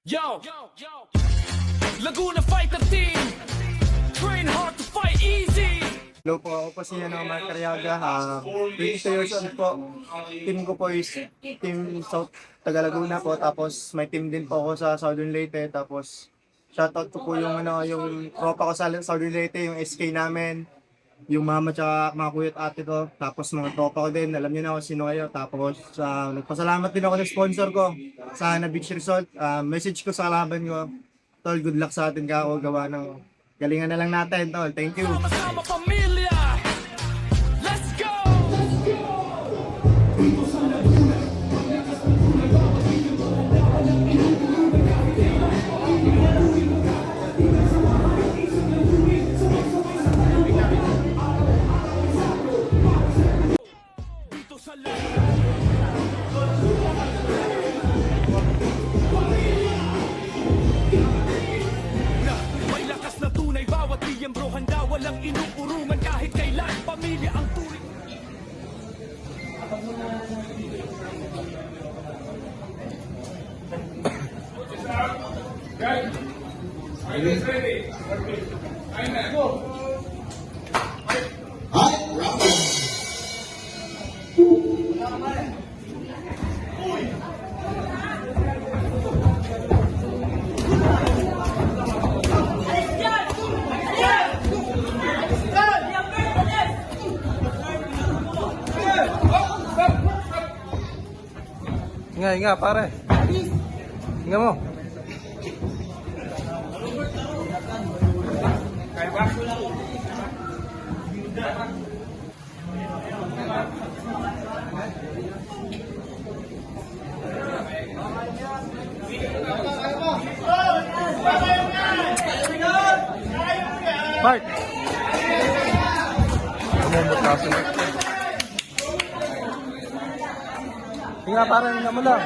Yo, Laguna Fighter Team, train hard to fight easy. Hello po, ako po si Mark Carriaga. 22 years old po. Team ko po is Team South Tagalaguna po. Tapos may team din po ako sa Southern Leyte. Tapos shoutout ko po yung yung tropa ko sa Southern Leyte, yung SK namin. Yung mama tsaka mga kuya at ate ko. Tapos mga tropa ko din, alam niyo na kung sino kayo. Tapos nagpasalamat din ako sa sponsor ko sa Hana Beach Resort. Message ko sa kalaban ko, tol, good luck sa atin kako, gawa ng galingan na lang natin, tol. Thank you. Sama-sama pamilya, let's go. Dito sa may lakas na tunay, bawat miyembro handa, walang inuurungan kahit kailan. Pamilya ang turing. Inga, pare. Inga mo. Mark. Kumumot ka sa Inga, pare. Inga mo lang.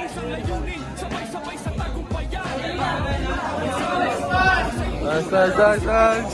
Isang layunin, sabay-sabay sa tagumpayan. Start.